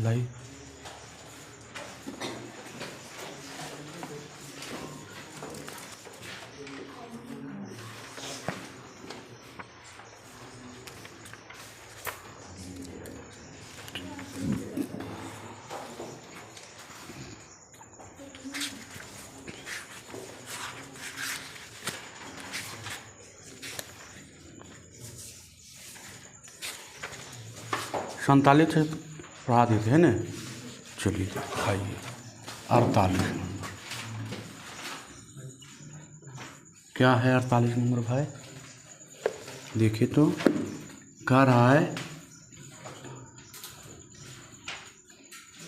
लाई। सैंतालीस से पढ़ा देते हैं ना। चलिए दिखाइए 48 नंबर क्या है। 48 नंबर भाई देखिए तो कह रहा है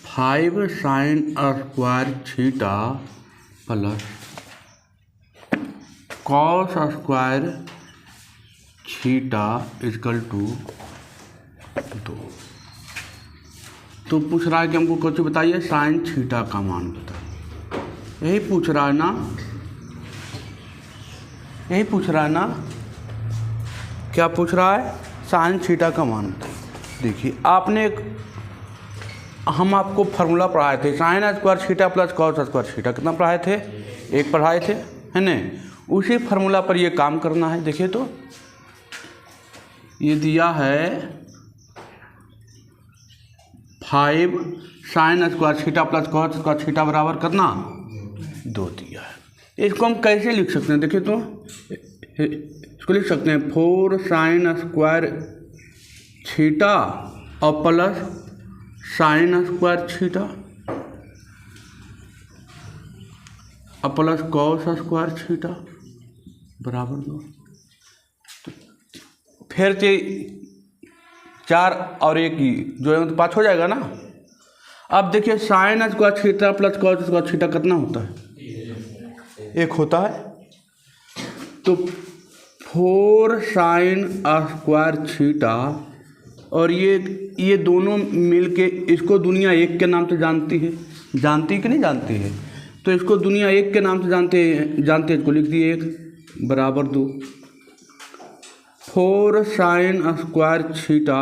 5 sin square theta plus cos square theta equal to 2। तो पूछ रहा है कि हमको कुछ बताइए साइन थीटा का मान बताइए। यही पूछ रहा है ना, यही पूछ रहा है ना। क्या पूछ रहा है? साइन थीटा का मान बताइए। देखिए हम आपको फार्मूला पढ़ाए थे sign square theta plus cos square theta. कितना पढ़ाए थे? एक पढ़ाए थे, है न। उसी फार्मूला पर ये काम करना है। देखिए तो ये दिया है 5 sign square theta plus cos square theta बराबर कितना? 2 दिया है। इसको हम कैसे लिख सकते हैं? देखिए तो इसको लिख सकते हैं 4 साइन स्क्वायर थीटा और प्लस साइन स्क्वायर थीटा और प्लस कॉस स्क्वायर थीटा बराबर 2। फिर से 4 और 1 की जो है तो 5 हो जाएगा ना। अब देखिए sign square theta plus cos square theta कितना होता है? 1 होता है। तो 4 साइन स्क्वायर थीटा और ये दोनों मिलके इसको दुनिया 1 के नाम से जानती है। जानती कि नहीं जानती है? तो इसको दुनिया 1 के नाम से जानते हैं। इसको लिख दिए 1 बराबर 2। 4 साइन स्क्वायर थीटा,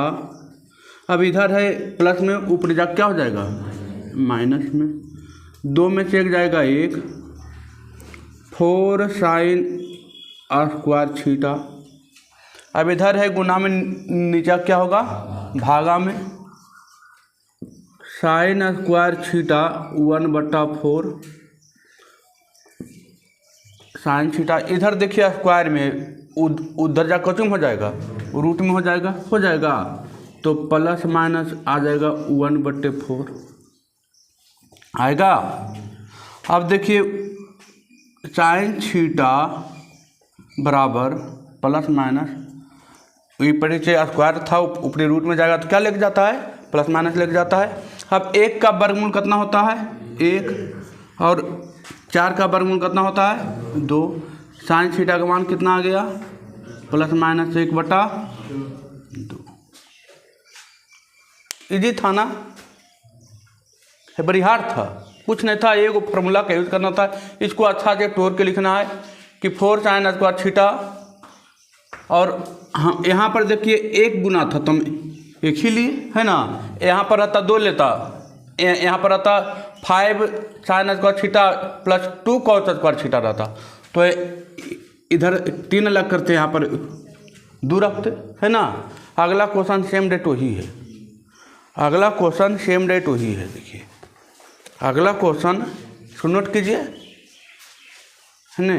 अब इधर है प्लस में, ऊपर जा क्या हो जाएगा? माइनस में। 2 में से 1 जाएगा 1। 4 साइन स्क्वायर थीटा, अब इधर है गुना में, नीचे क्या होगा? भागा में। Sign square theta 1/4 sine theta. इधर देखिए स्क्वायर में, उधर जा कचुम हो जाएगा, रूट में हो जाएगा। तो प्लस माइनस आ जाएगा 1/4 आएगा। अब देखिए साइन थीटा बराबर प्लस माइनस, ऊपर से स्क्वायर था ऊपरी रूट में जाएगा तो क्या लेके जाता है? प्लस माइनस लेके जाता है। अब 1 का वर्गमूल कितना होता है? 1 और 4 का वर्गमूल कितना होता है? 2। साइन थीटा का मान कितना आ गया? Plus minus 1/2। इजी था ना? बड़ी हार्ड था, कुछ नहीं था। एक फार्मूला का यूज़ करना था। इसको अच्छा से तोड़ के लिखना है कि 4 साइन स्क्वायर थीटा, और हाँ यहाँ पर देखिए 1 गुना था, तुम 1 ही लिए है ना। यहाँ पर रहता 2 लेता, यहाँ पर रहता 5 sign square theta plus 2 cos square theta रहता। तो इधर 3 अलग करते, यहाँ पर 2 रखते, है ना। अगला क्वेश्चन सेम डेट वही है। अगला क्वेश्चन सेम डेट वही है। देखिए अगला क्वेश्चन नोट कीजिए, है ना।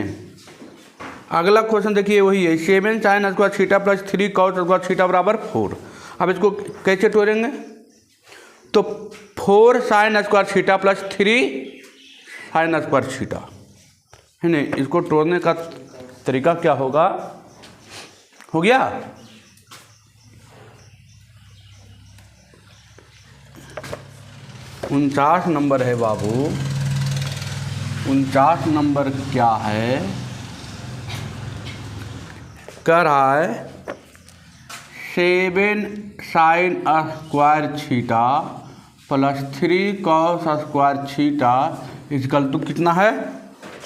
अगला क्वेश्चन देखिए वही है 7 sine square theta plus 3 cos square theta बराबर 4। अब इसको कैसे तोड़ेंगे? तो 4 sign square theta plus 3 sign square theta, है ना। इसको तोड़ने का तरीका क्या होगा? हो गया? उनचास नंबर है बाबू। 49 नंबर क्या है? कह रहा है 7 sine square theta plus 3 cos square theta equal to कितना है?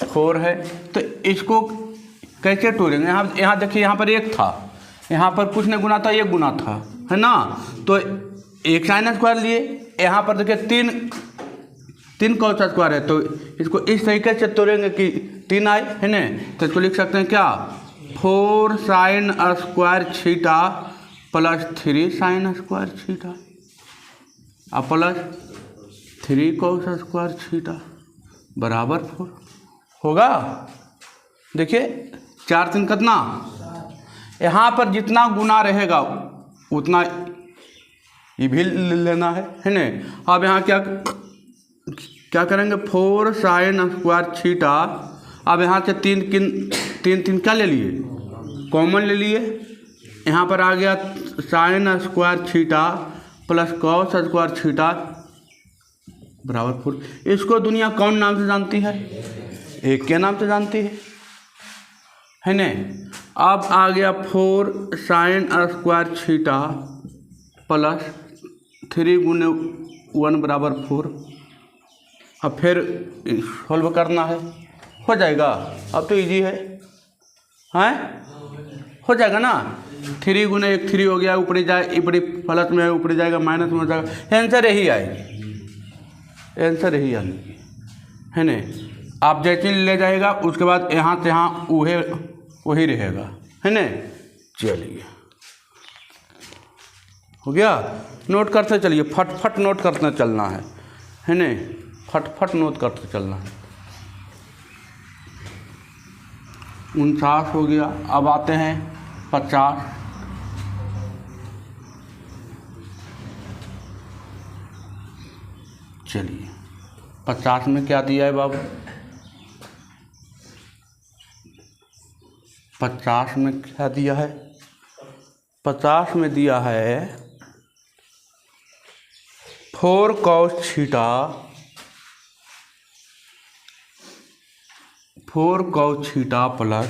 4 है। तो इसको कैसे तोड़ेंगे? यहाँ देखिए, यहाँ पर 1 था, यहाँ पर कुछ नहीं गुना था, 1 गुना था, है ना। तो 1 साइन स्क्वायर लिए, यहाँ पर देखिए तीन कॉस स्क्वायर है, तो इसको इस तरीके से तोड़ेंगे कि 3 आए, है ना। तो इसको लिख सकते हैं क्या, 4 sign square theta plus 3 sign square theta और प्लस 3 कॉस स्क्वायर थीटा बराबर 4 होगा। देखिए 4 3 कितना, यहाँ पर जितना गुना रहेगा उतना ये भी लेना है ना। अब यहाँ क्या करेंगे, 4 साइन स्क्वायर थीटा, अब यहाँ से तीन क्या ले लिए, कॉमन ले लिए, यहाँ पर आ गया sign square theta plus cos square theta बराबर 4। इसको दुनिया कौन नाम से जानती है, एक के नाम से जानती है ना। अब आ गया 4 साइन स्क्वायर थीटा प्लस 3 गुने 1 बराबर 4। अब फिर सॉल्व करना है, हो जाएगा। अब तो इजी है, हो जाएगा ना। 3 गुने 1 3 हो गया, ऊपरी जाए ऊपरी प्लस में है, ऊपरी जाएगा माइनस में हो जाएगा, आंसर यही आएगी, आंसर यही आएगी, है ना। आप जैसे ले जाएगा उसके बाद यहाँ से यहाँ वही रहेगा, है ना। चलिए हो गया, नोट करते चलिए, फट नोट करते चलना है ना, फट नोट करते चलना है। 49 हो गया। अब आते हैं 50। चलिए 50 में क्या दिया है बाबू, 50 में क्या दिया है, 50 में दिया है 4 cos theta, 4 cos theta plus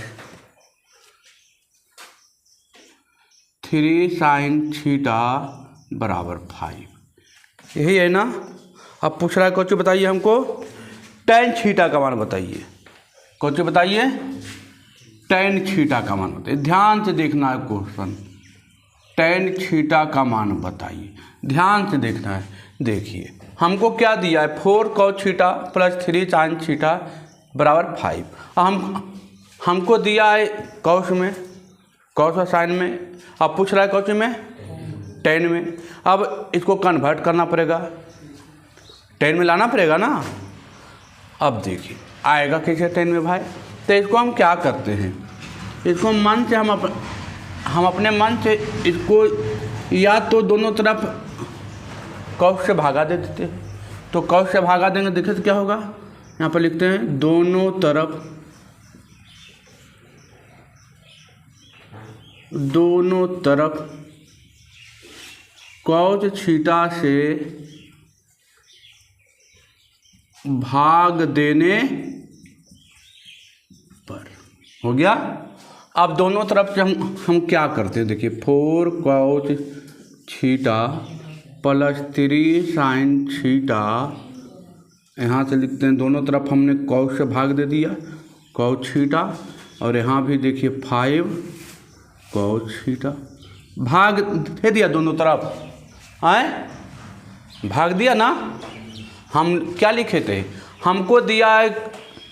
3 sin theta बराबर 5। यही है ना। अब पूछ रहा है कौन सी बताइए हमको, tan थीटा का मान बताइए, कौन सी बताइए, tan थीटा का मान बताइए। ध्यान से देखना है क्वेश्चन, tan थीटा का मान बताइए, ध्यान से देखना है। देखिए हमको क्या दिया है, 4 cos theta plus 3 sin theta बराबर 5। हमको दिया है कॉस में, कॉस और साइन में। अब पूछ रहा है कौन में, tan में। अब इसको कन्वर्ट करना पड़ेगा, tan में लाना पड़ेगा ना। अब देखिए आएगा कैसे tan में भाई, तो इसको हम क्या करते हैं, इसको मन से हम अपने मन से इसको या तो दोनों तरफ कॉस से भागा दे देते हैं। तो कॉस से भागा देंगे, देखिए तो क्या होगा, यहाँ पर लिखते हैं दोनों तरफ कॉस थीटा से भाग देने पर हो गया। अब दोनों तरफ से हम क्या करते हैं, देखिए 4 cos theta plus 3 sin theta, यहाँ से लिखते हैं दोनों तरफ हमने cos से भाग दे दिया, cos थीटा, और यहाँ भी देखिए 5 cos थीटा, भाग दे दिया दोनों तरफ, भाग दिया ना। हम क्या लिखे थे, हमको दिया है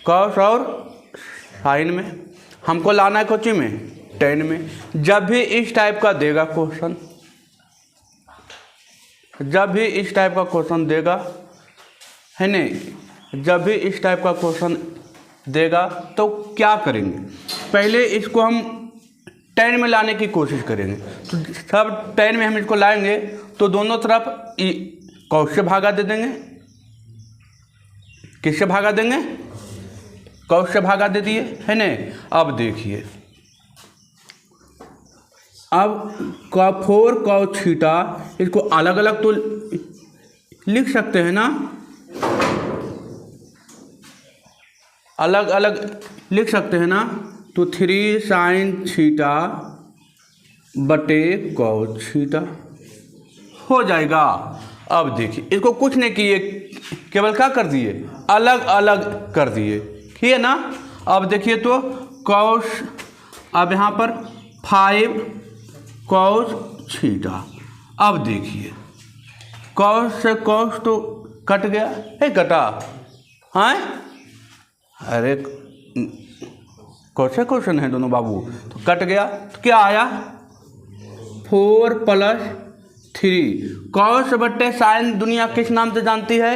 cos और sin में, हमको लाना है कोची में, tan में। जब भी इस टाइप का देगा क्वेश्चन, जब भी इस टाइप का क्वेश्चन देगा, है नहीं, जब भी इस टाइप का क्वेश्चन देगा तो क्या करेंगे, पहले इसको हम tan में लाने की कोशिश करेंगे। तो सब tan में हम इसको लाएंगे तो दोनों तरफ cos से भागा दे देंगे, किससे भागा देंगे, cos से भागा दे दिए, है ना। अब देखिए, अब 4 cos थीटा, इसको अलग अलग तो लिख सकते हैं ना, अलग अलग लिख सकते हैं ना। तो 3 sin थीटा बटे cos थीटा हो जाएगा। अब देखिए इसको कुछ नहीं किए, केवल क्या कर दिए, अलग अलग कर दिए, ठीक है ना। अब देखिए तो cos, अब यहाँ पर 5 cos थीटा। अब देखिए कॉस से कॉस तो कट गया, है कटा, हाँ अरे कौन क्वेश्चन है दोनों बाबू, तो कट गया, तो क्या आया 4 + 3। कॉस बट्टे साइन दुनिया किस नाम से जानती है,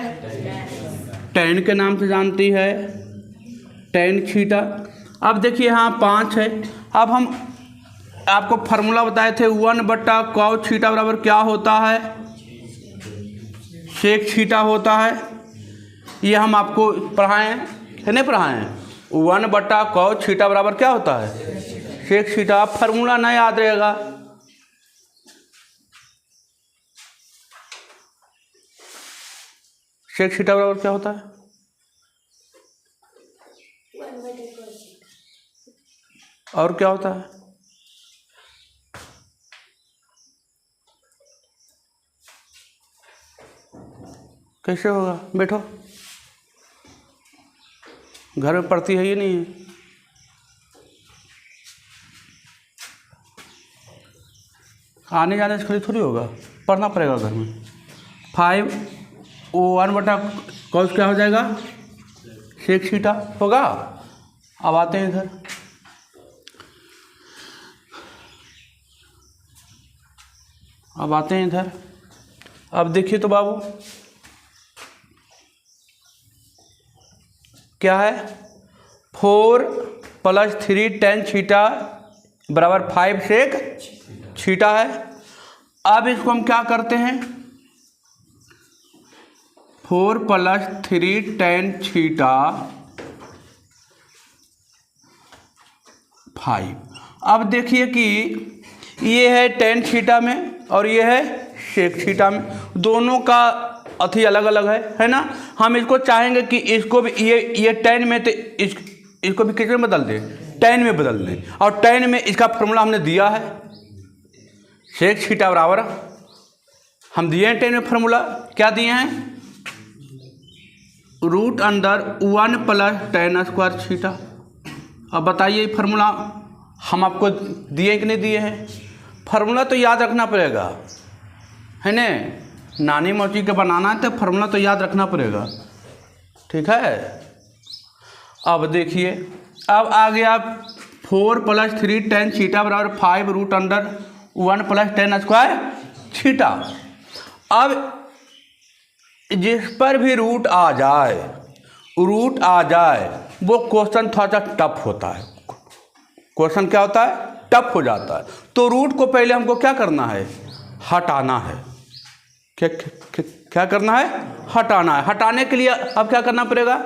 tan के नाम से जानती है, tan थीटा। अब देखिए यहाँ 5 है। अब हम आपको फार्मूला बताए थे 1/cos थीटा बराबर क्या होता है, sec थीटा होता है। ये हम आपको पढ़ाए हैं, नहीं पढ़ाए हैं। 1/cos थीटा बराबर क्या होता है, sec थीटा। फार्मूला ना याद रहेगा, sec थीटा बराबर क्या होता है, और क्या होता है, कैसे होगा, बैठो, घर में पढ़ती है ये नहीं है, आने जाने से खाली थोड़ी होगा, पढ़ना पड़ेगा घर में। 5 1/cos क्या हो जाएगा, sec थीटा होगा। अब आते हैं इधर, अब देखिए तो बाबू क्या है, 4 + 3 tan थीटा बराबर 5 sec थीटा है। अब इसको हम क्या करते हैं, 4 + 3 tan थीटा 5। अब देखिए कि ये है tan थीटा में और ये है sec थीटा में, दोनों का अथी अलग अलग है ना। हम इसको चाहेंगे कि इसको भी ये tan में, तो इसको भी किसमें बदल दें, tan में बदल दें। और tan में इसका फॉर्मूला हमने दिया है, sec थीटा बराबर हम दिए हैं tan में फॉर्मूला, क्या दिए हैं, √1 + tan² थीटा। अब बताइए फार्मूला हम आपको दिए कि नहीं दिए हैं, फार्मूला तो याद रखना पड़ेगा, है ना। नानी मौसी के बनाना है तो फार्मूला तो याद रखना पड़ेगा, ठीक है। अब देखिए, अब आ गया 4 + 3 tan थीटा बराबर 5 √1 + tan² थीटा। अब जिस पर भी रूट आ जाए वो क्वेश्चन थोड़ा सा टफ होता है, क्वेश्चन क्या होता है, टफ हो जाता है। तो रूट को पहले हमको क्या करना है, हटाना है। क्या करना है, हटाना है। हटाने के लिए अब क्या करना पड़ेगा,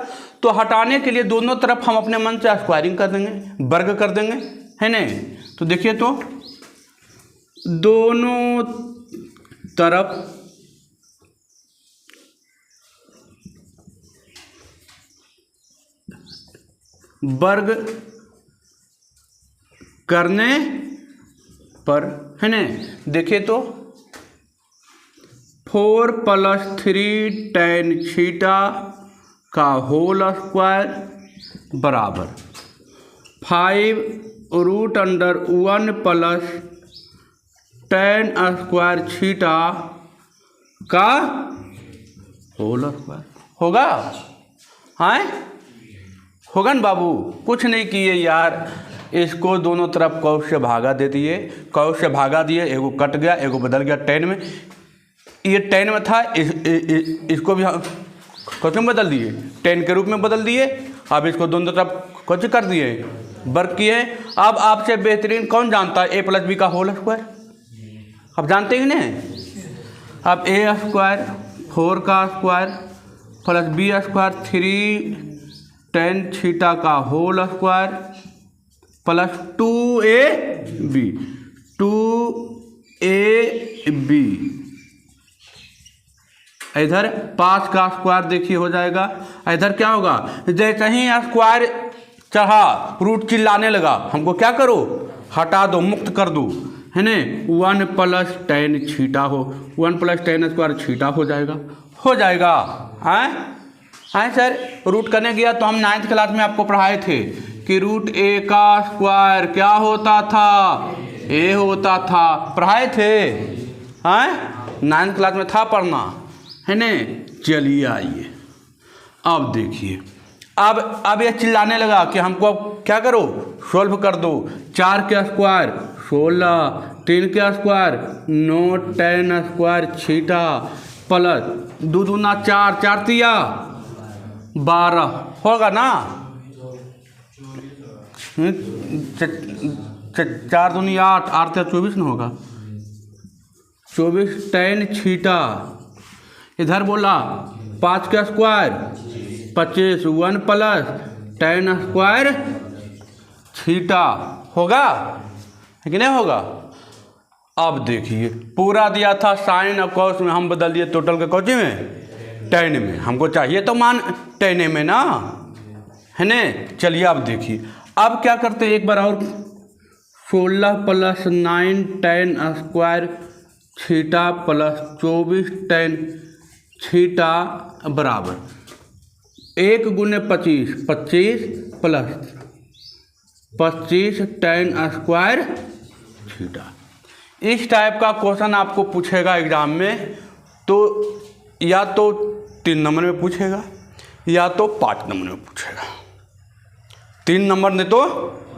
तो हटाने के लिए दोनों तरफ हम अपने मन से स्क्वायरिंग कर देंगे, वर्ग कर देंगे, है ना। तो देखिए, तो दोनों तरफ वर्ग करने पर, है ना। देखिए तो 4 + 3 tan थीटा का होल स्क्वायर बराबर 5 √1 + tan² थीटा का होल स्क्वायर होगा। हाँ, होगा ना बाबू, कुछ नहीं किए यार, इसको दोनों तरफ cos से भागा दे दिए, cos से भागा दिए, एगो कट गया, एगो बदल गया tan में। ये tan में था, इसको भी हम कैसे बदल दिए, tan के रूप में बदल दिए। अब इसको दोनों तरफ कैसे कर दिए, वर्ग किए। अब आपसे बेहतरीन कौन जानता है a + b का होल स्क्वायर, अब जानते ही नहीं। अब a² 4 का स्क्वायर + b² 3 tan थीटा का होल स्क्वायर + 2ab इधर 5 का स्क्वायर देखिए हो जाएगा। इधर क्या होगा, जैसे ही स्क्वायर चढ़ा रूट चिल्लाने लगा, हमको क्या करो, हटा दो, मुक्त कर दो, है ना। 1 + tan थीटा हो, 1 + tan² थीटा हो जाएगा। हाँ सर, रूट करने गया तो हम 9th क्लास में आपको पढ़ाए थे कि √a का स्क्वायर क्या होता था, a होता था, पढ़ाए थे। हाँ, 9th क्लास में था पढ़ना। है ना। चलिए आइए अब देखिए, अब ये चिल्लाने लगा कि हमको अब क्या करो, सॉल्व कर दो। 4 के स्क्वायर 16, 3 के स्क्वायर 9, 10 स्क्वायर छीटा प्लस 2 दूना 4, 4 तिया 12 होगा ना। 4 दूनी 8, 8 तिया 24 ना होगा। 24 10 छीटा, इधर बोला 5 का स्क्वायर 25, 1 प्लस 10 स्क्वायर छीटा होगा कि नहीं होगा। अब देखिए पूरा दिया था साइन और कॉस में, हम बदल दिए टोटल के कौची में, टेन में। हमको चाहिए तो मान टेन में ना, है ने। चलिए अब देखिए अब क्या करते हैं एक बार और। 16 प्लस 9 10 स्क्वायर छीटा प्लस 24 10 छीटा बराबर 1 गुने 25, 25 प्लस 25 10 स्क्वायर छीटा। इस टाइप का क्वेश्चन आपको पूछेगा एग्जाम में, तो या तो 3 नंबर में पूछेगा या तो 5 नंबर में पूछेगा। 3 नंबर ने तो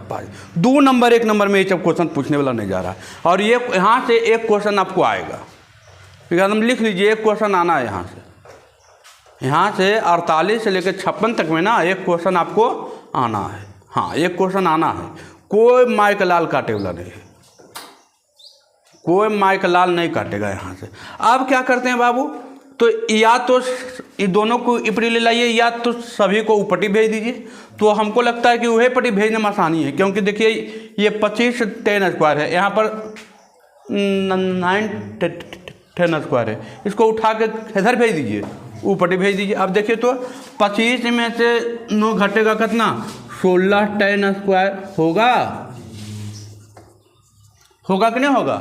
5, 2 नंबर 1 नंबर में ये सब क्वेश्चन पूछने वाला नहीं जा रहा है। और ये यहाँ से एक क्वेश्चन आपको आएगा, एकदम लिख लीजिए, एक क्वेश्चन आना है यहाँ से 48 से लेकर 56 तक में ना एक क्वेश्चन आपको आना है। हाँ एक क्वेश्चन आना है, कोई माइक लाल काटे वाला नहीं है, कोई माइक लाल नहीं काटेगा यहाँ से। अब क्या करते हैं बाबू, तो या तो ये दोनों को ऊपरी ले लाइए या तो सभी को ऊपरी भेज दीजिए। तो हमको लगता है कि वही पटी भेजने में आसानी है, क्योंकि देखिए ये 25 10 स्क्वायर है, यहाँ पर 9 10 स्क्वायर है, इसको उठा के इधर भेज दीजिए, ऊपरी भेज दीजिए। अब देखिए तो 25 में से 9 घटेगा कितना, 16 10 स्क्वायर होगा कि नहीं होगा।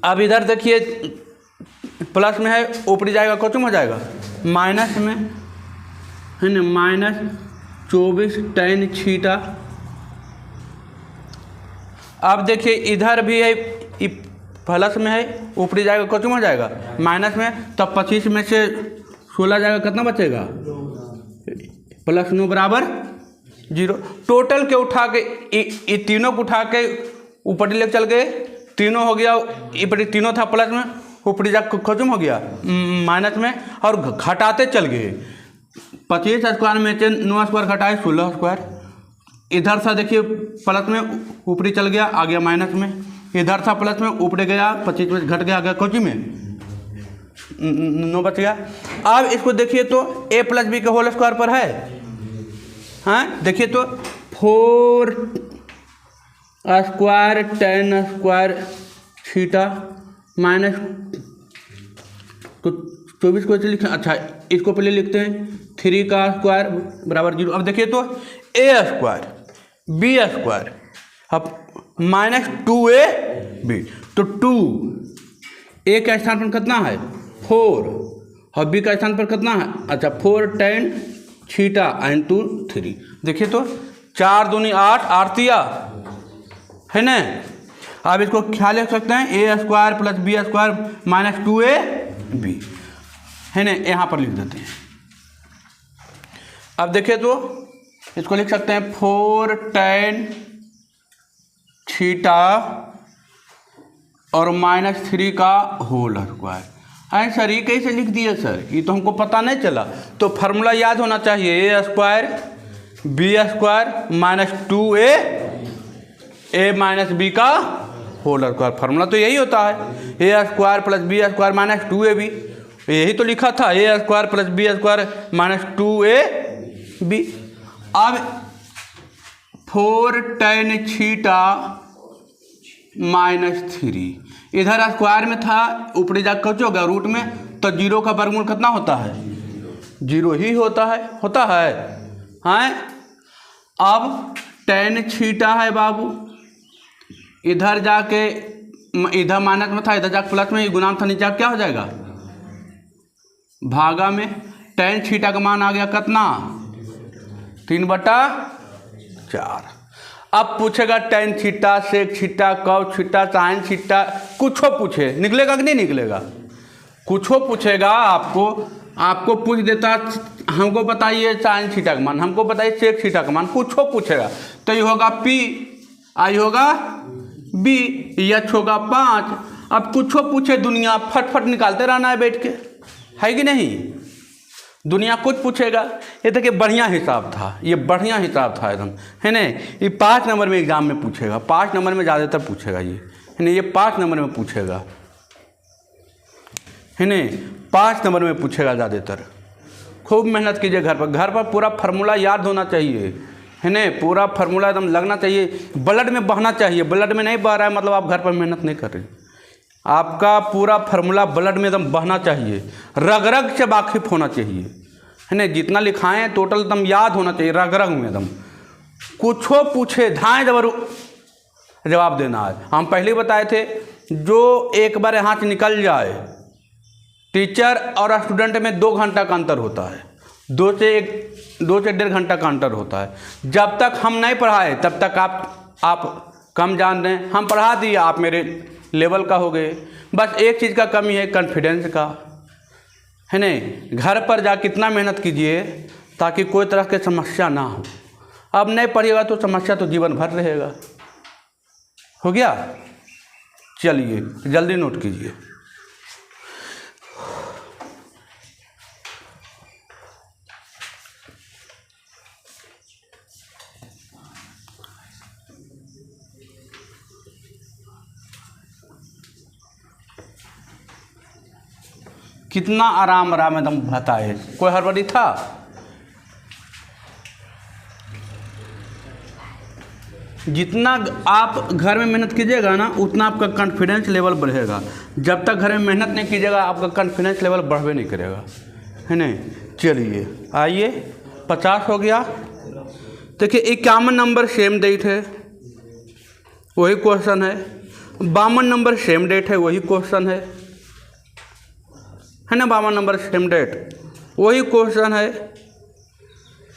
अब इधर देखिए प्लस में है, ऊपरी जाएगा कौन हो जाएगा माइनस में, है ना, माइनस 24 10 छीटा। अब देखिए इधर भी है, प्लस में है, ऊपरी जाएगा कौन हो जाएगा माइनस में, तब 25 में से 16 जाएगा कितना बचेगा, प्लस 9 बराबर 0। टोटल के उठा के ये तीनों को उठा के ऊपर लेकर चल गए, तीनों हो गया, ऊपर तीनों था प्लस में, ऊपरी जाकर खत्म हो गया माइनस में, और घटाते चल गए। 25 स्क्वायर में से 9 स्क्वायर घटाए 16 स्क्वायर, इधर था देखिए प्लस में, ऊपरी चल गया आ गया माइनस में, इधर था प्लस में, ऊपरी गया 25 में घट गया आ गया कोची में 9 बच गया। अब इसको देखिए तो a प्लस बी के होल स्क्वायर पर है, हाँ देखिए तो 4 स्क्वायर 10 स्क्वायर थीटा माइनस, तो 24 को लिखें, अच्छा इसको पहले लिखते हैं 3 का स्क्वायर बराबर 0। अब देखिए तो a स्क्वायर बी स्क्वायर, अब माइनस 2ab, तो 2 a का स्थान पर कितना है 4 और b का स्थान पर कितना है, अच्छा 4 10 थीटा इंटू 3। देखिए तो 4 दूनी 8, 8 तिया है ना। अब इसको क्या लिख सकते हैं, a square plus B square minus 2ab, है ना, यहाँ पर लिख देते हैं। अब देखिए तो इसको लिख सकते हैं 4 10 थीटा और माइनस 3 का होल स्क्वायर। अरे सर ये कैसे लिख दिए सर, ये तो हमको पता नहीं चला। तो फार्मूला याद होना चाहिए, a square B square minus 2a minus B का होल स्क्वायर। फार्मूला तो यही होता है, a square plus B square minus 2ab, यही तो लिखा था, a square plus B square minus 2ab। अब 4 10 थीटा माइनस 3, इधर स्क्वायर में था, ऊपरी जाकर कुछ होगा रूट में, तो 0 का वर्गमूल कितना होता है 0 ही होता है हाँ। अब 10 थीटा है बाबू, इधर जाके इधर माइनस में था, इधर जाके प्लस में, गुना था, नीचे क्या हो जाएगा भागा में। 10 थीटा का मान आ गया कितना 3/4। अब पूछेगा tan theta sec theta cos theta sine theta, कुछ पूछे निकलेगा कि नहीं निकलेगा, कुछो पूछेगा आपको पूछ देता हमको बताइए साइन थीटा का मान, हमको बताइए सेक थीटा का मान, कुछो पूछेगा तो ये होगा P, आई होगा B, H होगा 5। अब कुछो पूछे दुनिया फटफट निकालते रहना है बैठ के, है कि नहीं। दुनिया कुछ पूछेगा। ये देखिए बढ़िया हिसाब था, ये बढ़िया हिसाब था एकदम, है ना। ये 5 नंबर में एग्जाम में पूछेगा, 5 नंबर में ज़्यादातर पूछेगा ये, है ना। ये 5 नंबर में पूछेगा, है ना, 5 नंबर में पूछेगा ज़्यादातर। खूब मेहनत कीजिए घर पर पूरा फार्मूला याद होना चाहिए, है ना। पूरा फार्मूला एकदम लगना चाहिए, ब्लड में बहना चाहिए। ब्लड में नहीं बह रहा है मतलब आप घर पर मेहनत नहीं कर रहे। आपका पूरा फार्मूला ब्लड में एकदम बहना चाहिए, रग रग से वाकिफ होना चाहिए, है ना। जितना लिखाएं टोटल एकदम याद होना चाहिए, रग रग में एकदम। कुछो पूछे धाएँ जवाब देना है। हम पहले बताए थे, जो एक बार यहाँ से निकल जाए, टीचर और स्टूडेंट में 2 घंटा का अंतर होता है, 2 से 1.5 घंटा का अंतर होता है। जब तक हम नहीं पढ़ाए तब तक आप कम जान रहे हैं। हम पढ़ा दिए, आप मेरे लेवल का हो गए। बस एक चीज़ का कमी है, कॉन्फिडेंस का, है ना। घर पर जा कितना मेहनत कीजिए ताकि कोई तरह की समस्या ना हो। अब नहीं पढ़िएगा तो समस्या तो जीवन भर रहेगा। हो गया, चलिए जल्दी नोट कीजिए। कितना आराम एकदम बताए, कोई हड़बड़ी था। जितना आप घर में मेहनत कीजिएगा ना, उतना आपका कॉन्फिडेंस लेवल बढ़ेगा। जब तक घर में मेहनत नहीं कीजिएगा आपका कॉन्फिडेंस लेवल बढ़वे नहीं करेगा, है ना। चलिए आइए, 50 हो गया। देखिए 51 नंबर सेम डेट है, वही क्वेश्चन है। 52 नंबर सेम डेट है, वही क्वेश्चन है ना। 52 नंबर सेम डेट, वही क्वेश्चन है।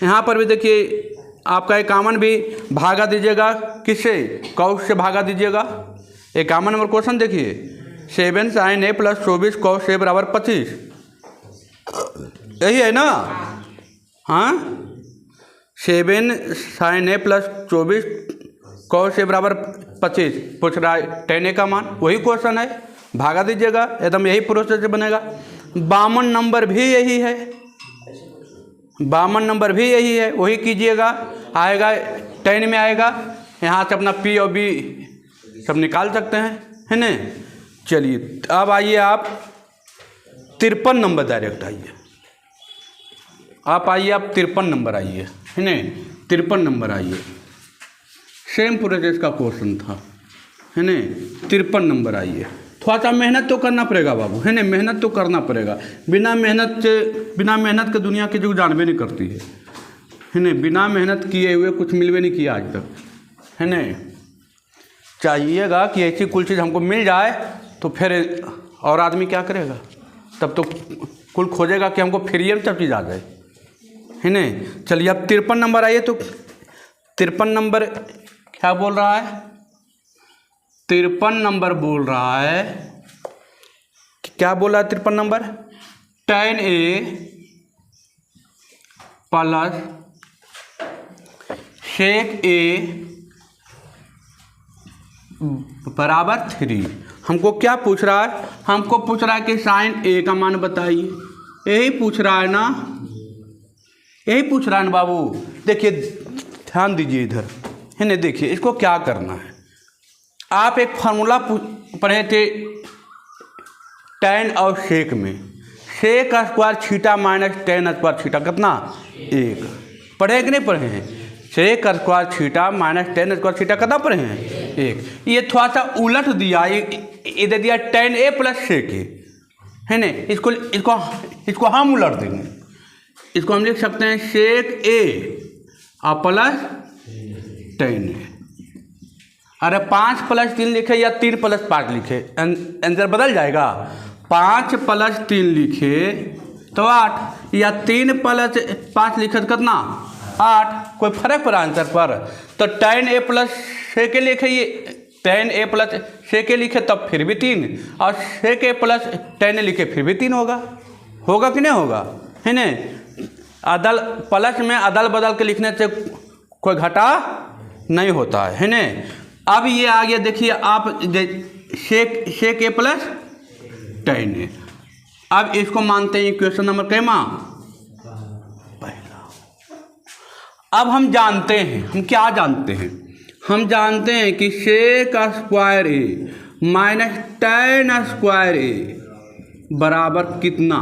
यहाँ पर भी देखिए आपका 51 भी भागा दीजिएगा, किससे, कॉस से भागा दीजिएगा। 51 नंबर क्वेश्चन देखिए, 7 sin A + 24 cos A = 25, यही है ना। हाँ, 7 sin A + 24 cos A = 25 पूछ रहा है। tan A का मान, वही क्वेश्चन है, भागा दीजिएगा, एकदम यही प्रोसेस से बनेगा। 52 नंबर भी यही है, 52 नंबर भी यही है, वही कीजिएगा। आएगा 10 में आएगा, यहाँ से अपना P और B सब निकाल सकते हैं, है ना। चलिए अब आइए आप 53 नंबर डायरेक्ट आइए। आप आइए, आप 53 नंबर आइए, है ना। 53 नंबर आइए, सेम प्रोसेस का क्वेश्चन था, है ना। 53 नंबर आइए। थोड़ा सा मेहनत तो करना पड़ेगा बाबू, है ना। मेहनत तो करना पड़ेगा। बिना मेहनत के दुनिया की जो जानबे नहीं करती है ना। बिना मेहनत किए हुए कुछ मिलवे नहीं किया आज तक, है ना। चाहिएगा कि ऐसी कुल चीज़ हमको मिल जाए तो फिर और आदमी क्या करेगा, तब तो कुल खोजेगा कि हमको फ्री में सब चीज़ आ जाए, है ना। चलिए अब 53 नंबर आइए। तो 53 नंबर क्या बोल रहा है, 53 नंबर बोल रहा है, क्या बोल रहा है 53 number, tan A + sec A = 3। हमको क्या पूछ रहा है, हमको पूछ रहा है कि sin A का मान बताइए। यही पूछ रहा है ना, यही पूछ रहा है ना बाबू। देखिए ध्यान दीजिए इधर, है ना। देखिए इसको क्या करना है, आप एक फार्मूला पढ़े थे tan और sec में, sec square theta - tan square theta कितना, 1। पढ़े कि नहीं पढ़े हैं। sec square theta - tan square theta कितना पढ़े हैं, 1। ये थोड़ा सा उलट दिया, ये दे दिया tan A + sec A, है ना। इसको हम उलट देंगे। इसको हम लिख सकते हैं sec A + tan A। अरे 5 + 3 लिखे या 3 + 5 लिखे, आंसर बदल जाएगा। 5 + 3 लिखे तो 8, या 3 + 5 लिखे तो कितना, 8। कोई फर्क पड़ा आंसर पर। तो tan A + sec A लिखे, tan a plus sec a लिखे तब फिर भी 3, और sec a plus tan a लिखे फिर भी 3 होगा। होगा कि नहीं होगा, है न? अदल प्लस में अदल बदल के लिखने से कोई घटा नहीं होता है न? अब ये आ गया, देखिए आप sec a plus tan a। अब इसको मानते हैं इक्वेशन नंबर कैमा पहला। अब हम जानते हैं, हम क्या जानते हैं? हम जानते हैं कि sec square a minus tan square a बराबर कितना?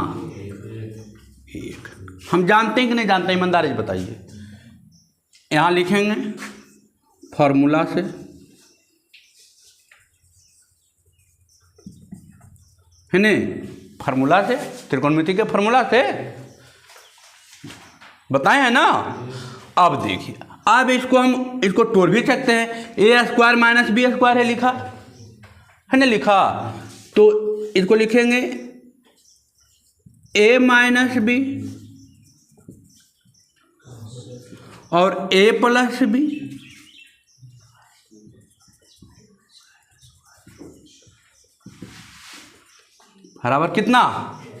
1। हम जानते हैं कि नहीं जानते? ईमानदारी से बताइए। यहाँ लिखेंगे फॉर्मूला से, है न? फार्मूला से, त्रिकोणमिति के फार्मूला से बताए हैं ना। अब देखिए, अब इसको तोड़ भी सकते हैं। ए स्क्वायर माइनस बी स्क्वायर है लिखा, है ना? लिखा तो इसको लिखेंगे ए माइनस बी और ए प्लस बी बराबर कितना?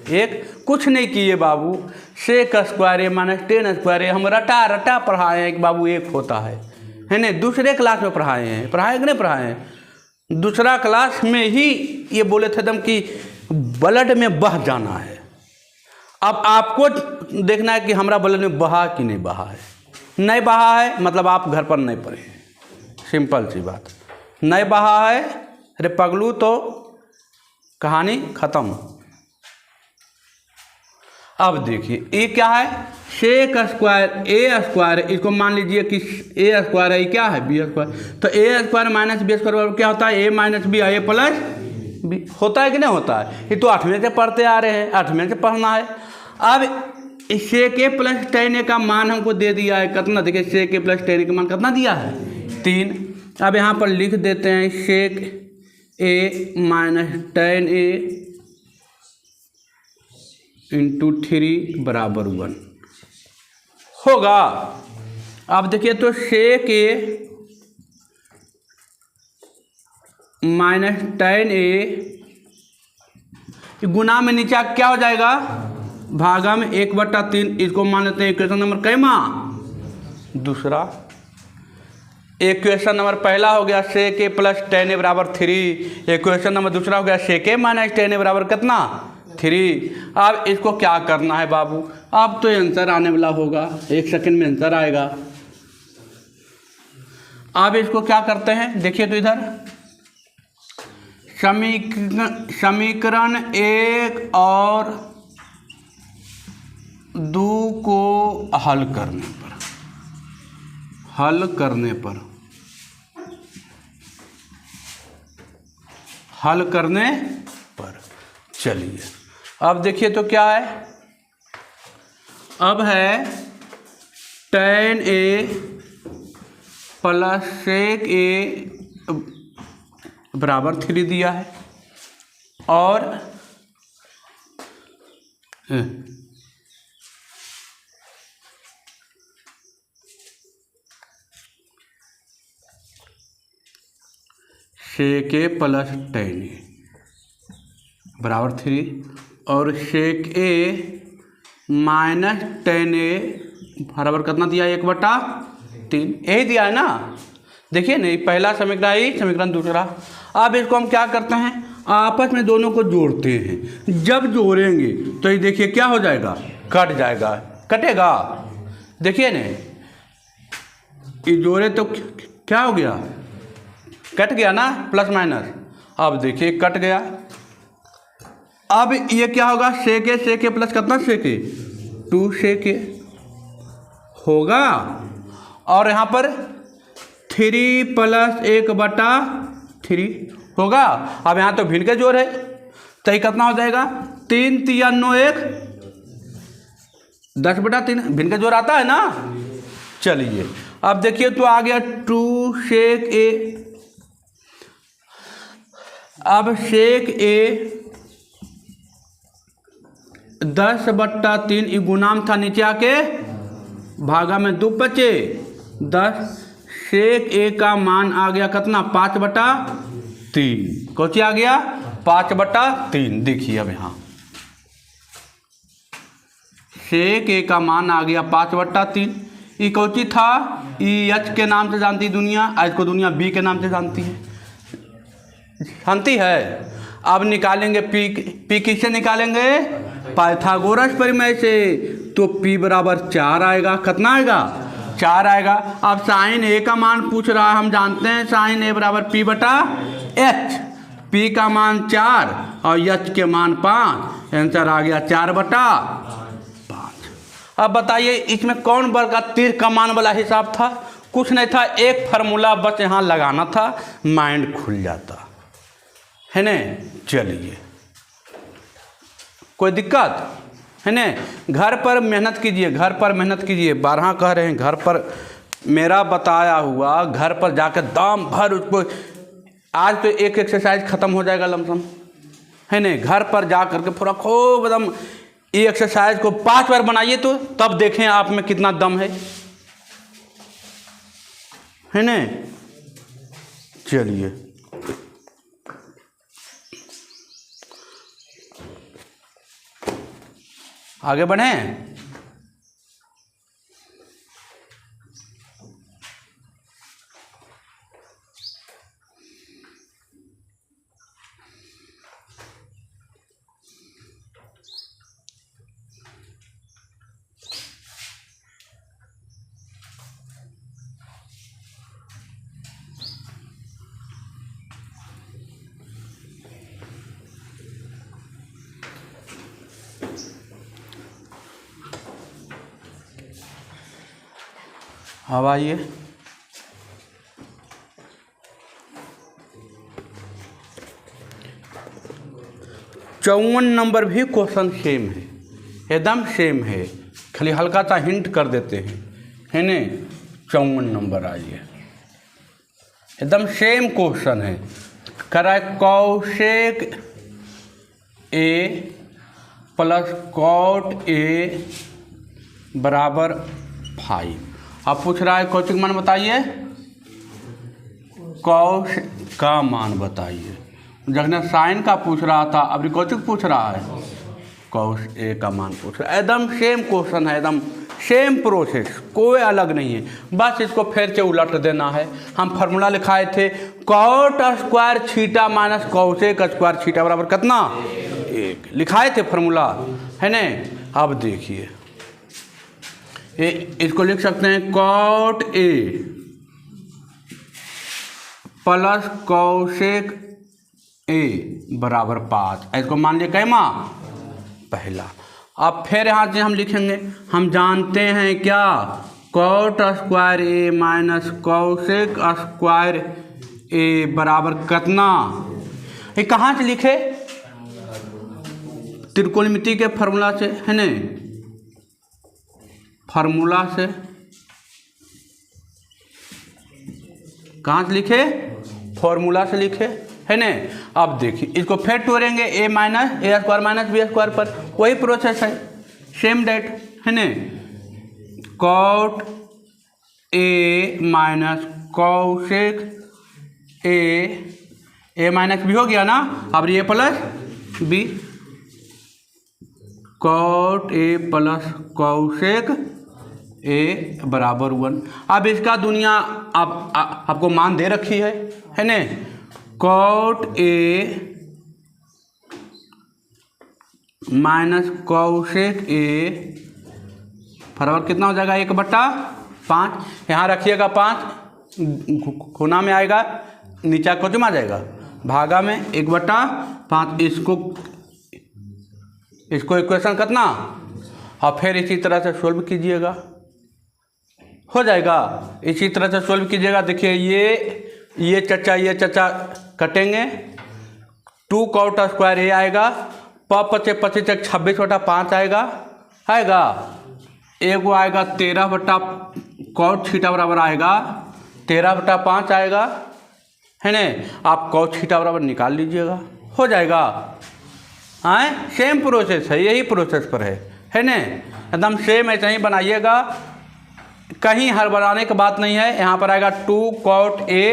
1। कुछ नहीं किए बाबू, sec square a minus tan square a हम रटा पढ़ाए हैं कि बाबू 1 होता है न? दूसरे क्लास में पढ़ाए हैं, पढ़ाए कि नहीं पढ़ाए हैं? दूसरा क्लास में ही ये बोले थे एकदम कि ब्लड में बह जाना है। अब आपको देखना है कि हमारा ब्लड में बहा कि नहीं बहा है। नहीं बहा है मतलब आप घर पर नहीं पढ़े हैं, सिंपल सी बात। नहीं बहा है अरे पगलू तो कहानी खत्म। अब देखिए ये क्या है? sec स्क्वायर a स्क्वायर, इसको मान लीजिए कि a स्क्वायर है, क्या है? b square. तो a square minus b square क्या होता है? a minus B a plus b होता है कि नहीं होता है? ये तो 8वें से पढ़ते आ रहे हैं, 8वें से पढ़ना है। अब sec a plus tan a का मान हमको दे दिया है कितना? देखिए sec a plus tan a का मान कितना दिया है? 3। अब यहाँ पर लिख देते हैं sec a minus tan a into 3 बराबर 1 होगा। अब देखिए तो sec a minus tan a गुना में नीचे क्या हो जाएगा? भागा में 1/3। इसको मान लेते हैं इक्वेशन नंबर कैमा दूसरा। इक्वेशन नंबर पहला हो गया sec a plus tan a बराबर 3। इक्वेशन नंबर दूसरा हो गया sec a minus tan a बराबर कितना? 3। अब इसको क्या करना है बाबू? अब तो आंसर आने वाला होगा, 1 सेकंड में आंसर आएगा। अब इसको क्या करते हैं? देखिए तो इधर समीकरण 1 और 2 को हल करने पर चलिए अब देखिए तो क्या है? अब है tan a plus sec a बराबर 3 दिया है और sec a plus tan a बराबर 3 और sec a minus tan a बराबर कितना दिया? 1/3 यही दिया है ना। देखिए नहीं, पहला समीकरण ही समीकरण दूसरा। अब इसको हम क्या करते हैं? आपस में दोनों को जोड़ते हैं। जब जोड़ेंगे तो ये देखिए क्या हो जाएगा? कट जाएगा, कटेगा। देखिए नहीं, ये जोड़े तो क्या हो गया? कट गया ना, प्लस माइनस। अब देखिए कट गया। अब ये क्या होगा? sec a प्लस कितना? sec a 2 sec a होगा और यहाँ पर 3 प्लस 1/3 होगा। अब यहाँ तो भिन्न के जोड़ है तो ये कितना हो जाएगा? 3 3 9 1 10/3 भिन्न का जोड़ आता है ना। चलिए अब देखिए तो आ गया 2 sec a। अब sec a 10/3 ये गुणाम था, नीचे आके भागा में 2 बचे 10 सेक ए का मान आ गया कितना 5/3। कौन सी आ गया 5/3। देखिए अब यहाँ सेक ए का मान आ गया 5/3। ये कौन सी था, ई एच के नाम से जानती दुनिया, आज को दुनिया बी के नाम से जानती है। अब निकालेंगे पी किससे निकालेंगे, पाइथागोरस प्रमेय से। तो P बराबर 4 आएगा। कितना आएगा 4 आएगा। अब साइन ए का मान पूछ रहा है, हम जानते हैं साइन ए बराबर P/H। P का मान 4 और H के मान 5, आंसर आ गया 4/5। अब बताइए इसमें कौन वर्ग का तीर कमान वाला हिसाब था, कुछ नहीं था, एक फार्मूला बस यहाँ लगाना था, माइंड खुल जाता है न। चलिए कोई दिक्कत है न। घर पर मेहनत कीजिए, घर पर मेहनत कीजिए। 12 कह रहे हैं घर पर, मेरा बताया हुआ घर पर जाकर दाम भर उसको, आज तो एक एक्सरसाइज खत्म हो जाएगा लमसम है न। घर पर जा करके पूरा खूब एकदम ये एक्सरसाइज को 5 बार बनाइए, तो तब देखें आप में कितना दम है न। चलिए आगे बढ़ें। अब आइए 54 नंबर भी क्वेश्चन सेम है, एकदम सेम है, खाली हल्का सा हिंट कर देते हैं है न। 54 नंबर आइए, एकदम सेम क्वेश्चन है। करा cosec A plus cot A बराबर 5। अब पूछ रहा है कौशिक मान बताइए, कौश का मान बताइए। जगह साइन का पूछ रहा था, अभी कौशिक पूछ रहा है कौश ए का मान पूछ रहा है। एकदम सेम क्वेश्चन है, एकदम सेम प्रोसेस, कोई अलग नहीं है, बस इसको फिर से उलट देना है। हम फार्मूला लिखाए थे cot square theta minus cosec square theta बराबर कितना 1, लिखाए थे फार्मूला है न। अब देखिए इसको लिख सकते हैं cot A plus cosec A बराबर 5। इसको मान लिया कैमा पहला। अब फिर यहाँ से हम लिखेंगे, हम जानते हैं क्या, कॉट स्क्वायर ए माइनस कौशेक स्क्वायर ए बराबर कितना। ये कहाँ से लिखे, त्रिकोणमिति के फार्मूला से है न, फार्मूला से कहाँ से लिखे, फॉर्मूला से लिखे है न। अब देखिए इसको फिर तोड़ेंगे A minus A square minus B square पर, वही प्रोसेस है, सेम डेट है न। Cot A minus cosec A minus B हो गया ना। अब ये plus B, cot A plus cosec A बराबर 1। अब इसका दुनिया आपको मान दे रखी है न। Cot A minus cosec A बराबर कितना हो जाएगा 1/5। यहाँ रखिएगा 5, गुना में आएगा, नीचा कुछ में आ जाएगा भागा में 1/5। इसको इक्वेशन कितना, और फिर इसी तरह से सोल्व कीजिएगा, हो जाएगा। इसी तरह से सोल्व कीजिएगा। देखिए ये चचा कटेंगे, 2 कॉट स्क्वायर ए आएगा, 25 26/5 आएगा। एगो आएगा 13 कॉट थीटा बराबर आएगा 13/5 आएगा है न। आप कॉट थीटा बराबर निकाल लीजिएगा, हो जाएगा। आए सेम प्रोसेस है, यही प्रोसेस पर है न, एकदम सेम ऐसे ही बनाइएगा। कहीं हड़बड़ाने की बात नहीं है। यहाँ पर आएगा 2 cot A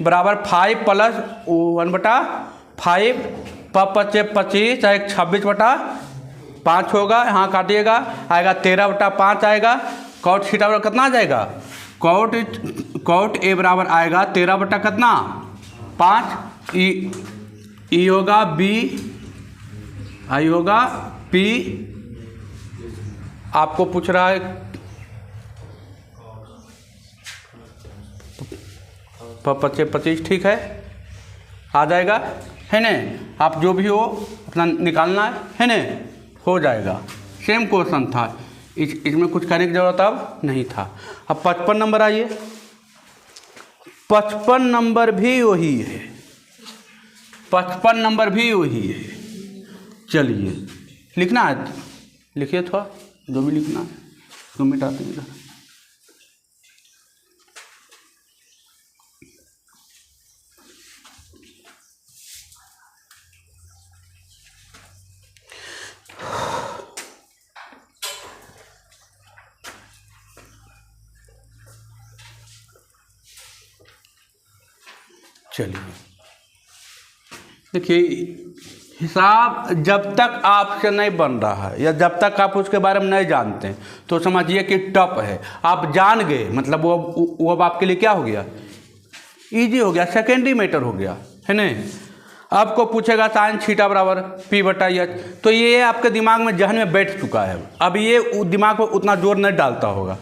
बराबर 5 प्लस 1/5 5 25 चाहे 26/5 होगा। यहाँ काटिएगा, आएगा 13/5 आएगा। cot थीटा बराबर कितना आ जाएगा? cot A बराबर आएगा 13 कितना 5 ई होगा B आई होगा P। आपको पूछ रहा है 25, ठीक है, आ जाएगा, है न। आप जो भी हो अपना निकालना है न, हो जाएगा। सेम क्वेश्चन था, इसमें कुछ करने की जरूरत अब नहीं था। अब 55 नंबर आइए। 55 नंबर भी वही है, 55 नंबर भी वही है। चलिए लिखना है, लिखिए थोड़ा, जो भी लिखना है उसको मिटाते हैं इधर। चलिए देखिए, हिसाब जब तक आपसे नहीं बन रहा है या जब तक आप उसके बारे में नहीं जानते हैं तो समझिए कि टफ है। आप जान गए मतलब वो अब आपके लिए क्या हो गया, इजी हो गया, सेकेंडरी मैटर हो गया, है न। आपको पूछेगा साइन थीटा बराबर P/H, तो ये आपके दिमाग में जहन में बैठ चुका है। अब ये दिमाग पर उतना जोर नहीं डालता होगा,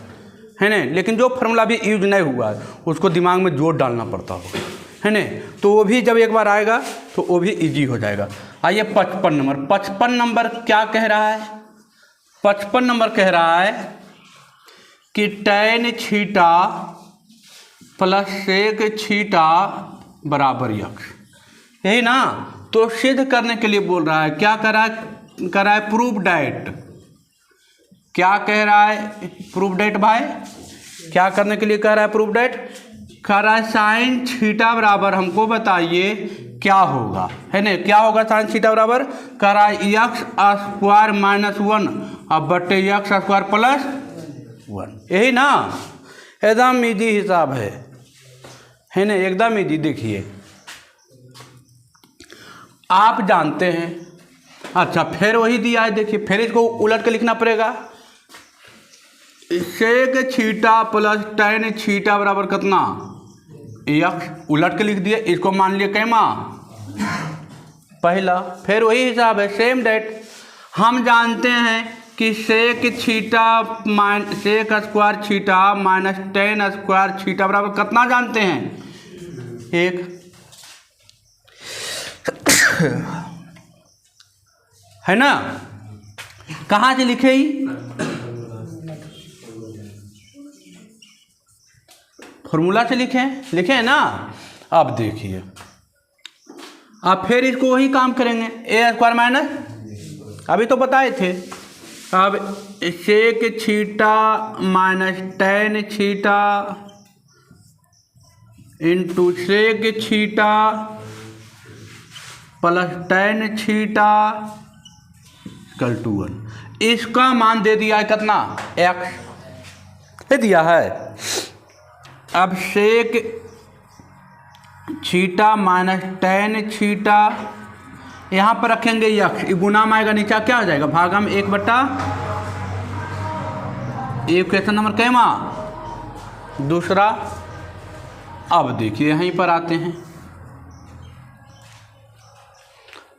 है न, लेकिन जो फार्मूला भी यूज नहीं हुआ है उसको दिमाग में जोर डालना पड़ता होगा, है न। तो वो भी जब एक बार आएगा तो वो भी इजी हो जाएगा। आइए 55 नंबर। 55 नंबर क्या कह रहा है? 55 नंबर कह रहा है कि tan theta plus sec theta बराबर x, यही ना। तो सिद्ध करने के लिए बोल रहा है, क्या कर रहा है प्रूव डैट। क्या कह रहा है प्रूव डैट भाई? क्या करने के लिए कह रहा है प्रूव डैट? कह रहा है साइन थीटा बराबर हमको बताइए क्या होगा, है ना। क्या होगा साइन थीटा बराबर? कह रहा है x² - 1 अब बटे x² + 1, यही ना। एकदम ईजी हिसाब है ना, एकदम ईजी। देखिए आप जानते हैं, अच्छा फिर वही दिया है, देखिए फिर इसको उलट के लिखना पड़ेगा। sec theta plus tan theta बराबर कितना x, उलट के लिख दिए, इसको मान लिया कैमा पहला। फिर वही हिसाब है, सेम डेट। हम जानते हैं कि sec square theta minus tan square theta बराबर कितना जानते हैं? 1, है ना। कहाँ से लिखे ही? फॉर्मूला से लिखे हैं ना। अब देखिए, अब फिर इसको वही काम करेंगे, a² अभी तो बताए थे। अब sec theta minus tan theta into sec theta plus tan theta = 1। इसका मान दे दिया है कितना? x दे दिया है। अब sec theta minus tan theta यहाँ पर रखेंगे x, गुना में आएगा, नीचे क्या हो जाएगा भागा में 1/, क्वेश्चन नंबर कैमा दूसरा। अब देखिए यहीं पर आते हैं,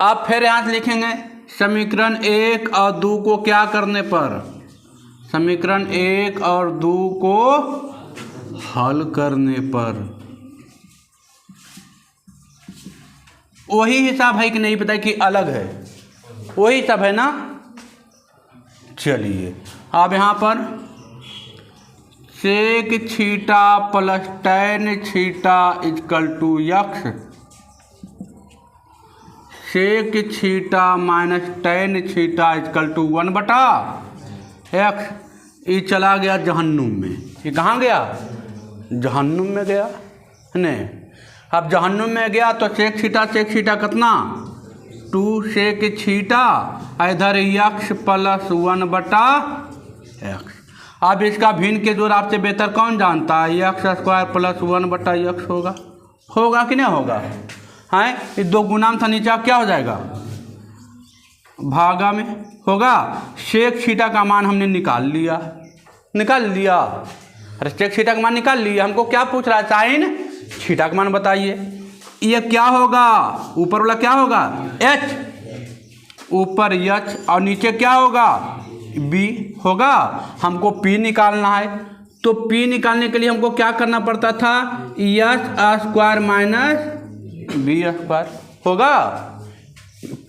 अब फिर यहाँ से लिखेंगे समीकरण 1 और 2 को क्या करने पर, समीकरण 1 और 2 को हल करने पर। वही हिसाब है कि नहीं पता कि अलग है? वही सब है ना। चलिए अब यहाँ पर sec theta plus tan theta = x, sec theta minus tan theta = 1/x। ये चला गया जहन्नुम में। ये कहाँ गया? जहन्नुम में गया, है न। अब जहन्नुम में गया तो sec थीटा कितना 2 sec थीटा, इधर x + 1/x। अब इसका भिन्न के जोड़ आपसे बेहतर कौन जानता है? एक्स स्क्वायर प्लस 1/x होगा। होगा कि नहीं होगा? हाँ, ये 2 गुना था, नीचे आप क्या हो जाएगा? भागा में होगा। सेक थीटा का मान हमने निकाल लिया। अरे सेक थीटा का मान निकाल लिया। हमको क्या पूछ रहा है? साइन थीटा का मान बताइए। ये क्या होगा? ऊपर वाला क्या होगा? h, ऊपर h और नीचे क्या होगा? b होगा। हमको p निकालना है, तो p निकालने के लिए हमको क्या करना पड़ता था? h square minus b square होगा।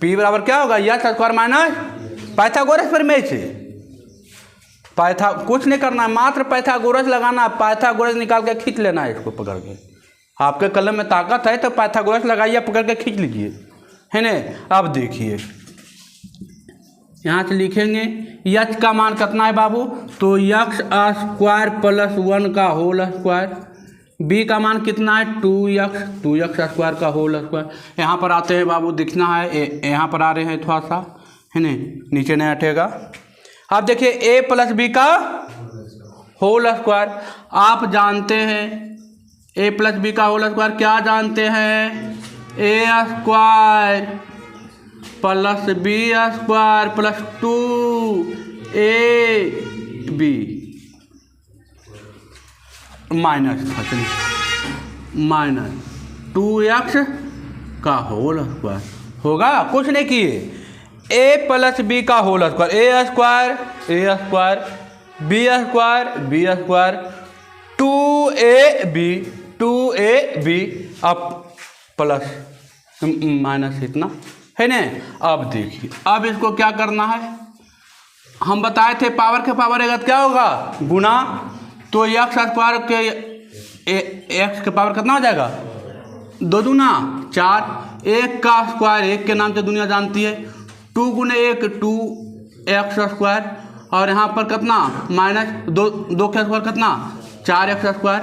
p बराबर क्या होगा? h स्क्वायर माइनस पाइथागोरस प्रमेय से। कुछ नहीं करना है, मात्र पाइथागोरस लगाना है। पाइथागोरस निकाल के खींच लेना है इसको पकड़ के। आपके कलम में ताकत है तो पाइथागोरस लगाइए, पकड़ के खींच लीजिए, है ना। अब देखिए यहाँ से लिखेंगे h का मान कितना है बाबू? तो x स्क्वायर प्लस 1 का होल स्क्वायर। b का मान कितना है? 2x स्क्वायर का होल स्क्वायर। यहाँ पर आते हैं बाबू, दिखना है, यहाँ पर आ रहे हैं थोड़ा सा, है ना, नीचे नहीं हटेगा। अब देखिए a प्लस बी का होल स्क्वायर। आप जानते हैं a प्लस बी का होल स्क्वायर क्या जानते हैं? a square plus B square plus 2ab minus 2x का होल स्क्वायर होगा। कुछ नहीं किए, a प्लस बी का whole square, a square B square 2ab अब प्लस माइनस इतना, है ना। अब देखिए, अब इसको क्या करना है? हम बताए थे पावर के पावर एगत क्या होगा? गुना। तो x स्क्वायर के x के पावर कितना हो जाएगा? 2 दूना 4। 1 का स्क्वायर 1 के नाम से दुनिया जानती है। 2 गुने 1 2x स्क्वायर, और यहाँ पर कितना? माइनस 2 का स्क्वायर कितना? 4x स्क्वायर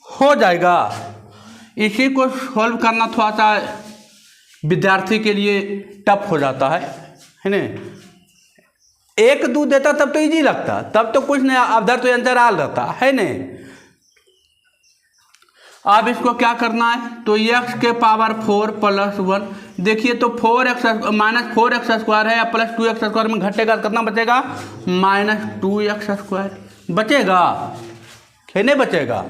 हो जाएगा। इसी को सॉल्व करना थोड़ा सा विद्यार्थी के लिए टफ हो जाता है ना। 1 2 देता तब तो इजी लगता, तब तो कुछ नहीं, अवधर तो आंसर आल रहता है ना। अब इसको क्या करना है? तो x के पावर 4 प्लस 1। देखिए तो 4x माइनस 4x स्क्वायर है, या प्लस 2x स्क्वायर में घटेगा कितना बचेगा? माइनस 2x स्क्वायर बचेगा, है नहीं बचेगा।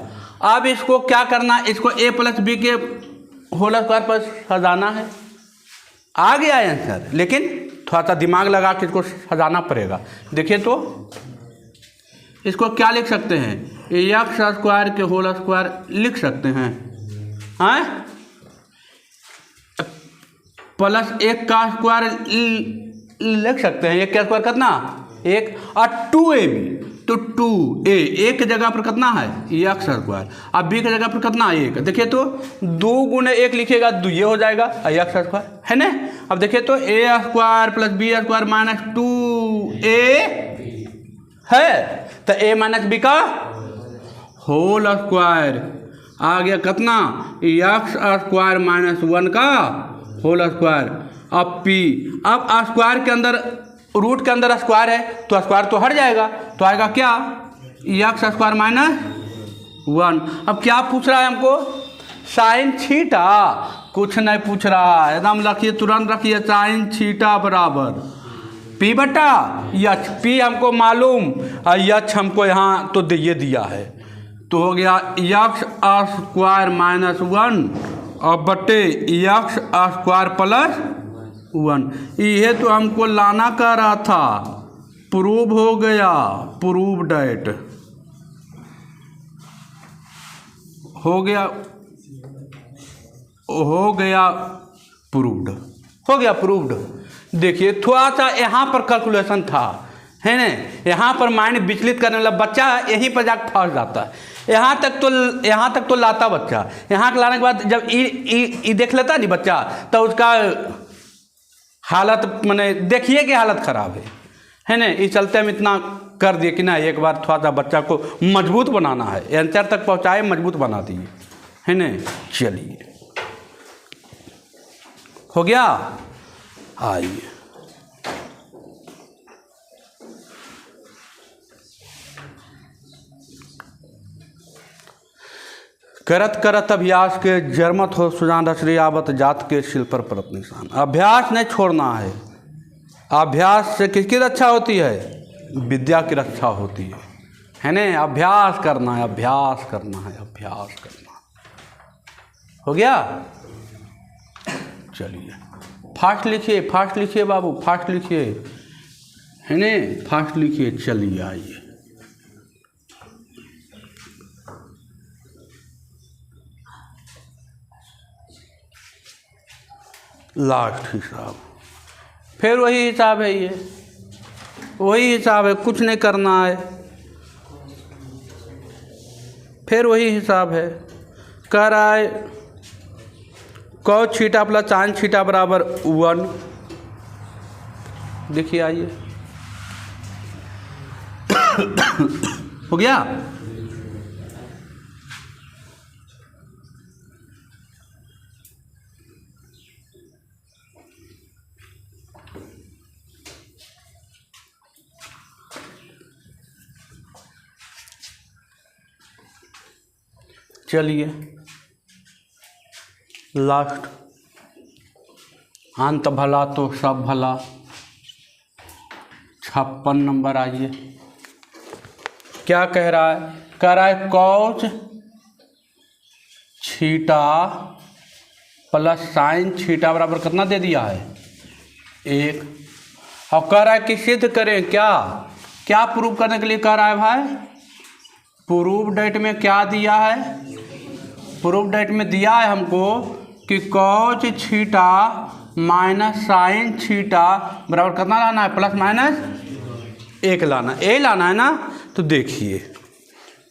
अब इसको क्या करना? इसको a प्लस बी के होल स्क्वायर पर सजाना है। आ गया आंसर, लेकिन थोड़ा सा दिमाग लगा के इसको सजाना पड़ेगा। देखिए तो इसको क्या लिख सकते हैं? x स्क्वायर के होल स्क्वायर लिख सकते हैं, हाँ, प्लस 1 का स्क्वायर लिख सकते हैं। 1 का स्क्वायर कितना? 1 और 2ab, तो 2a 1 की जगह पर कितना है? x square. अब b की जगह पर कितना? 1। देखिए तो 2 गुने 1 लिखेगा तो ये हो जाएगा x स्क्वायर, है ना। अब देखिए तो a square plus b square minus 2a है, तो a माइनस b का होल स्क्वायर आ गया कितना? x स्क्वायर माइनस 1 का होल स्क्वायर। अब p, अब स्क्वायर के अंदर, रूट के अंदर स्क्वायर है तो स्क्वायर तो हट जाएगा, तो आएगा क्या? x square minus 1। अब क्या पूछ रहा है हमको? Sign theta. कुछ नहीं पूछ रहा है, एकदम रखिए, तुरंत रखिए, साइन थीटा बराबर p बटा h। p हमको मालूम और h हमको यहाँ तो ये दिया है, तो हो गया x स्क्वायर माइनस 1 और बटे x स्क्वायर प्लस 1। ये तो हमको लाना का रहा था, प्रूव हो गया, प्रूव डेट हो गया प्रूव्ड, हो गया प्रूव्ड। देखिए थोड़ा सा यहाँ पर कैलकुलेशन था, है ना, यहाँ पर माइंड विचलित करने वाला बच्चा यहीं पर जाकर फंस जाता है। यहाँ तक तो लाता बच्चा, यहाँ के लाने के बाद जब ई देख लेता नहीं बच्चा, तो उसका हालत माने देखिए कि हालत खराब है ना। इस चलते हम इतना कर दिए कि ना एक बार थोड़ा सा बच्चा को मजबूत बनाना है, आंसर तक पहुँचाए, मजबूत बना दिए, है ना। चलिए हो गया। आइए करत करत अभ्यास के जरमत हो सुजान रचरी आवत जात के शिल पर परत निशान। अभ्यास नहीं छोड़ना है। अभ्यास से किसकी रक्षा होती है? विद्या की रक्षा होती है ना। अभ्यास करना है, अभ्यास करना है, अभ्यास करना। हो गया? चलिए फास्ट लिखिए, फास्ट लिखिए बाबू, फास्ट लिखिए, है ने, फास्ट लिखिए। चलिए आइए, लास्ट हिसाब, फिर वही हिसाब है, ये वही हिसाब है, कुछ नहीं करना है। फिर वही हिसाब है, कह रहा है cos theta plus sin theta बराबर 1। देखिए आइए, हो गया? चलिए लास्ट, अंत भला तो सब भला, 56 नंबर। आइए, क्या कह रहा है? कह रहा है cos theta plus sin theta बराबर कितना दे दिया है? 1। और कह रहा है कि सिद्ध करें। क्या क्या प्रूव करने के लिए कह रहा है भाई? प्रूफ डेट में क्या दिया है? प्रूफ डेट में दिया है हमको कि cos theta minus sin theta बराबर कितना लाना है? प्लस माइनस 1 लाना। ए लाना है ना। तो देखिए,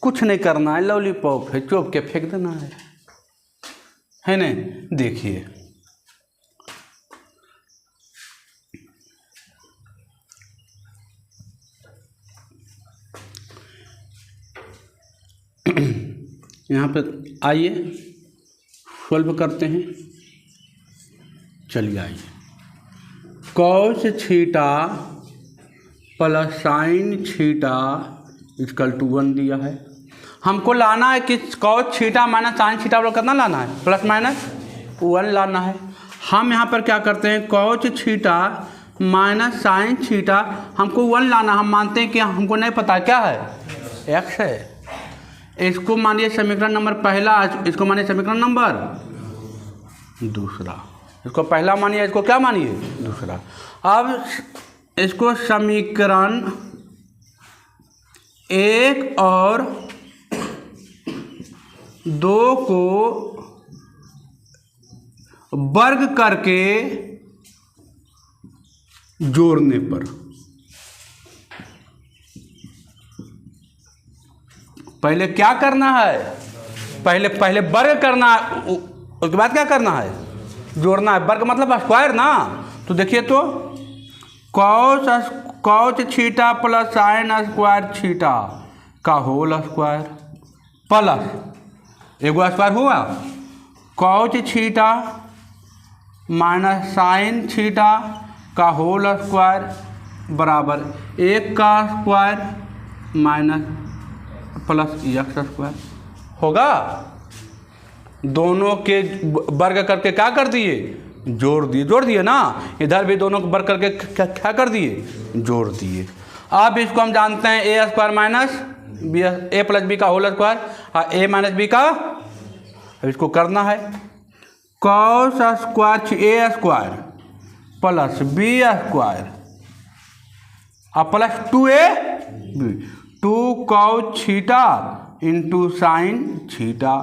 कुछ नहीं करना है, लॉलीपॉप है, चोप के फेंक देना है ना। देखिए, यहाँ पे आइए सॉल्व करते हैं। चलिए आइए, cos theta plus sin theta equal to 1 दिया है। हमको लाना है कि cos theta minus sin theta बराबर कितना लाना है? प्लस माइनस 1 लाना है। हम यहाँ पर क्या करते हैं? cos theta minus sin theta हमको 1 लाना। हम मानते हैं कि हमको नहीं पता क्या है, x है। इसको मानिए समीकरण नंबर पहला, इसको मानिए समीकरण नंबर दूसरा। इसको पहला मानिए, इसको क्या मानिए? दूसरा। अब इसको समीकरण 1 और 2 को वर्ग करके जोड़ने पर, पहले क्या करना है? पहले वर्ग करना है, उसके बाद क्या करना है? जोड़ना है। वर्ग मतलब स्क्वायर ना। तो देखिए, तो cos theta plus sin square theta का होल स्क्वायर प्लस एगो स्क्वायर हुआ cos theta minus sin theta का होल स्क्वायर बराबर 1 का square minus plus x square होगा। दोनों के वर्ग करके क्या कर दिए? जोड़ दिए ना। इधर भी दोनों को वर्ग करके क्या कर दिए? जोड़ दिए। अब इसको हम जानते हैं ए स्क्वायर माइनस बी, ए प्लस बी का होल स्क्वायर और ए माइनस बी का। अब इसको करना है cos square A square plus B square और plus 2ab 2 cos theta into sine theta,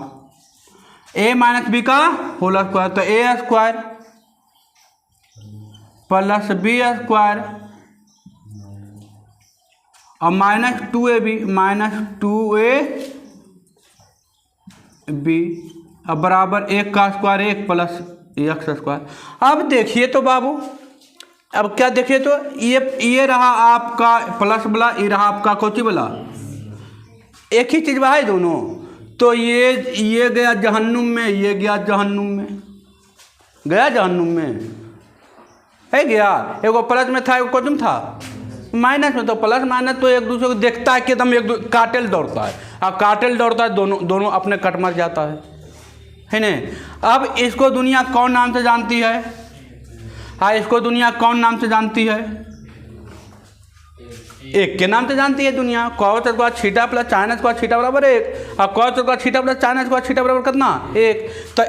A minus B का होल स्क्वायर, तो A square plus B square और माइनस 2ab माइनस 2ab अब बराबर 1 का स्क्वायर 1 प्लस एक्स स्क्वायर। अब देखिए तो बाबू, अब क्या देखिए तो ये रहा आपका प्लस वाला, ये रहा आपका कोची वाला, एक ही चीज भाई दोनों। तो ये गया जहन्नुम में, ये गया जहन्नुम में, गया जहन्नुम में है गया। एगो प्लस में था, एगो कोची में था, माइनस में तो प्लस माइनस तो एक दूसरे को देखता है कि एकदम कार्टेल दौड़ता है। अब कार्टेल दौड़ता है, दोनों अपने कट मर जाता है नहीं। अब इसको दुनिया कौन नाम से जानती है? हाँ, इसको दुनिया कौन नाम से जानती है? एक के नाम से जानती है दुनिया। Cos square theta plus sign square theta बराबर 1, और cos square theta plus sign square theta बराबर कितना? 1। तो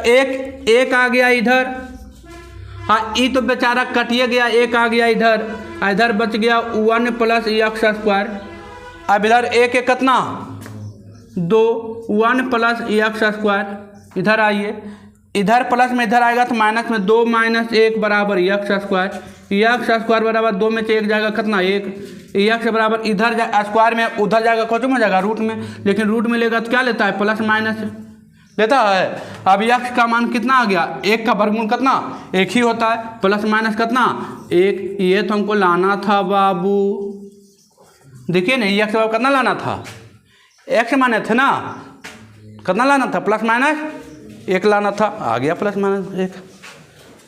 एक आ गया इधर, हाँ ये तो बेचारा कटिए गया, एक आ गया इधर, इधर बच गया 1 प्लस एक्स स्क्वायर। अब इधर एक कितना? 2, 1 प्लस एक्स स्क्वायर। इधर आइए, इधर प्लस में इधर आएगा तो माइनस में 2 माइनस 1 बराबर एक्स स्क्वायर। एक्स स्क्वायर बराबर 2 में से 1 जाएगा कितना? 1। एक्स बराबर इधर स्क्वायर में उधर जाएगा कौन में जाएगा? रूट में। लेकिन रूट में लेगा तो क्या लेता है? प्लस माइनस लेता है। अब एक्स का मान कितना आ गया? 1 का वर्गमूल कितना? 1 ही होता है। प्लस माइनस कितना? 1। ये तो हमको लाना था बाबू, देखिए ना, एक्स बराबर कितना लाना था? एक्स माने थे ना, कितना लाना था? प्लस माइनस 1 लाना था, आ गया प्लस माइनस 1।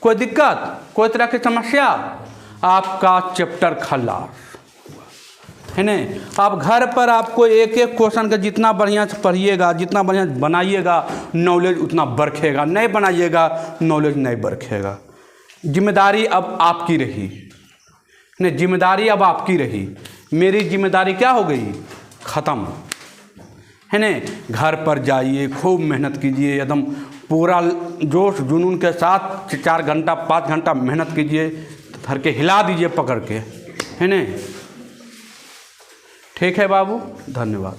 कोई दिक्कत, कोई तरह की समस्या? आपका चैप्टर खलास है नहीं। आप घर पर आपको एक एक क्वेश्चन का जितना बढ़िया से पढ़िएगा, जितना बढ़िया बनाइएगा, नॉलेज उतना बरखेगा। नहीं बनाइएगा, नॉलेज नहीं बरखेगा। जिम्मेदारी अब आपकी रही नहीं, जिम्मेदारी अब आपकी रही। मेरी जिम्मेदारी क्या हो गई? ख़त्म है नहीं। घर पर जाइए, खूब मेहनत कीजिए, एकदम पूरा जोश जुनून के साथ 4 घंटा 5 घंटा मेहनत कीजिए, धर के हिला दीजिए पकड़ के, है नहीं। ठीक है बाबू, धन्यवाद।